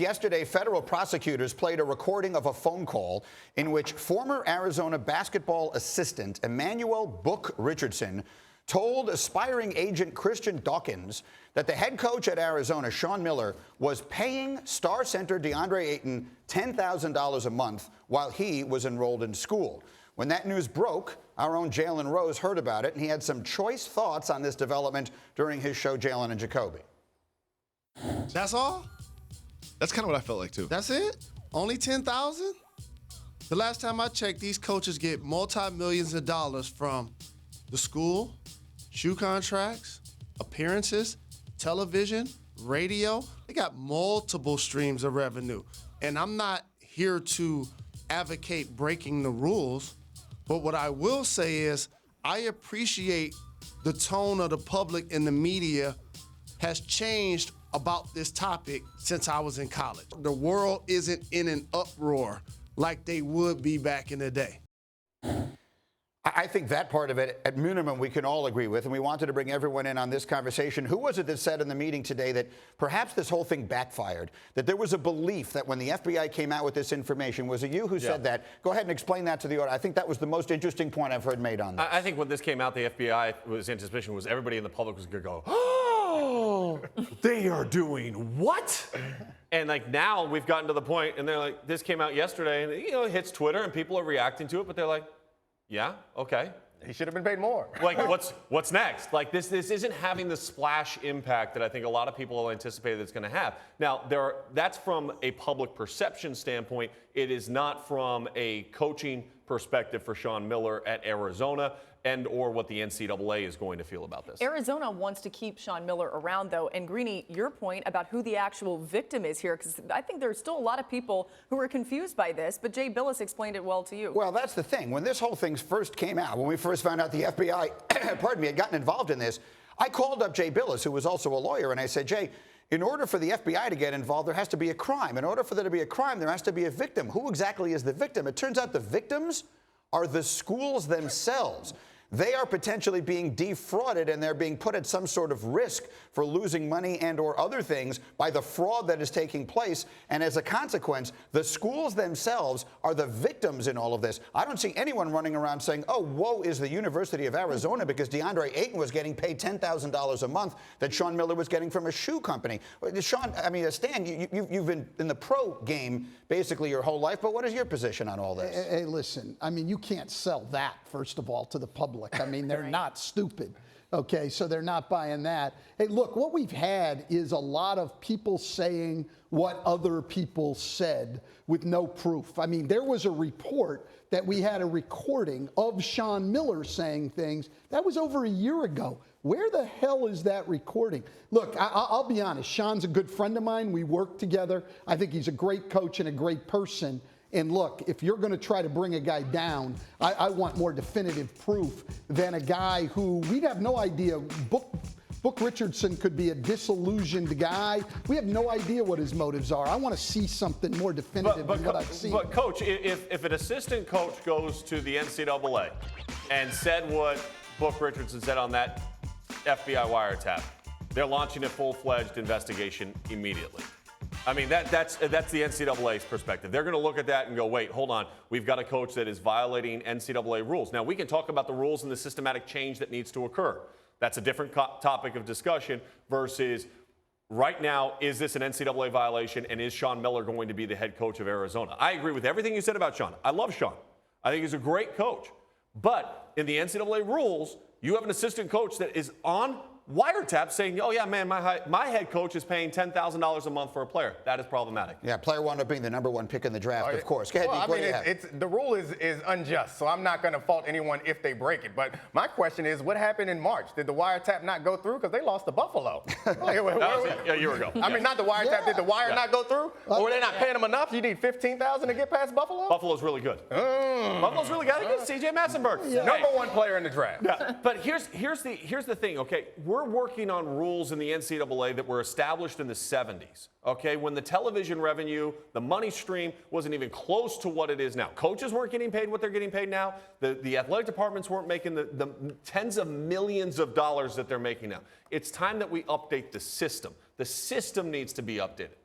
Yesterday, federal prosecutors played a recording of a phone call in which former Arizona basketball assistant Emmanuel "Book" Richardson told aspiring agent Christian Dawkins that the head coach at Arizona, Sean Miller, was paying star center Deandre Ayton $10,000 a month while he was enrolled in school. When that news broke, our own Jalen Rose heard about it, and he had some choice thoughts on this development during his show, Jalen and Jacoby. That's all? That's kind of what I felt like, too. That's it? Only 10,000? The last time I checked, these coaches get multi-millions of dollars from the school, shoe contracts, appearances, television, radio. They got multiple streams of revenue. And I'm not here to advocate breaking the rules, but what I will say is I appreciate the tone of the public and the media has changed about this topic since I was in college. The world isn't in an uproar like they would be back in the day. I think that part of it, at minimum, we can all agree with, and we wanted to bring everyone in on this conversation. Who was it that said in the meeting today that perhaps this whole thing backfired, that there was a belief that when the FBI came out with this information, was it you who said that? Go ahead and explain that to the audience. I think that was the most interesting point I've heard made on this. I think when this came out, the FBI was anticipation was everybody in the public was going to go, oh, they are doing what? And like now we've gotten to the point, and they're like, this came out yesterday, and it hits Twitter, and people are reacting to it, but they're like, yeah, okay. He should have been paid more. Like, what's next? Like, this isn't having the splash impact that I think a lot of people anticipated it's going to have. Now, that's from a public perception standpoint. It is not from a coaching perspective for Sean Miller at Arizona and or what the NCAA is going to feel about this. Arizona wants to keep Sean Miller around, though. And, Greeny, your point about who the actual victim is here, because I think there's still a lot of people who are confused by this, but Jay Billis explained it well to you. Well, that's the thing. When this whole thing first came out, when we first found out the FBI, pardon me, had gotten involved in this, I called up Jay Billis, who was also a lawyer, and I said, Jay, in order for the FBI to get involved, there has to be a crime. In order for there to be a crime, there has to be a victim. Who exactly is the victim? It turns out the victims are the schools themselves. They are potentially being defrauded, and they're being put at some sort of risk for losing money and or other things by the fraud that is taking place. And as a consequence, the schools themselves are the victims in all of this. I don't see anyone running around saying, oh, woe is the University of Arizona because Deandre Ayton was getting paid $10,000 a month that Sean Miller was getting from a shoe company. Sean, I mean, Stan, you've been in the pro game basically your whole life, but what is your position on all this? Hey, listen, I mean, you can't sell that, first of all, to the public. I mean, they're not stupid, okay? So they're not buying that. Hey, look, what we've had is a lot of people saying what other people said with no proof. I mean, there was a report that we had a recording of Sean Miller saying things. That was over a year ago. Where the hell is that recording? Look, I'll be honest. Sean's a good friend of mine. We work together. I think he's a great coach and a great person. And look, if you're going to try to bring a guy down, I want more definitive proof than a guy who we'd have no idea. Book Richardson could be a disillusioned guy. We have no idea what his motives are. I want to see something more definitive than what I've seen. But, Coach, if an assistant coach goes to the NCAA and said what Book Richardson said on that FBI wiretap, they're launching a full-fledged investigation immediately. I mean, that's the NCAA's perspective. They're going to look at that and go, wait, hold on. We've got a coach that is violating NCAA rules. Now, we can talk about the rules and the systematic change that needs to occur. That's a different topic of discussion versus right now, is this an NCAA violation, and is Sean Miller going to be the head coach of Arizona? I agree with everything you said about Sean. I love Sean. I think he's a great coach. But in the NCAA rules, you have an assistant coach that is on wiretap saying, oh, yeah, man, my head coach is paying $10,000 a month for a player. That is problematic. Yeah, player wound up being the #1 pick in the draft, of course. Go ahead, well, I mean, the rule is unjust, so I'm not going to fault anyone if they break it. But my question is, what happened in March? Did the wiretap not go through? Because they lost to Buffalo. A year ago. I mean, not the wiretap. Yeah. Did the wire not go through? Or were they not paying them enough? You need $15,000 to get past Buffalo? Buffalo's really good. Buffalo's really good. It's C.J. Massenberg. Yeah. #1 player in the draft. Yeah. But here's the thing, okay? We're working on rules in the NCAA that were established in the 70s, okay, when the television revenue, the money stream wasn't even close to what it is now. Coaches weren't getting paid what they're getting paid now. The athletic departments weren't making the tens of millions of dollars that they're making now. It's time that we update the system. The system needs to be updated.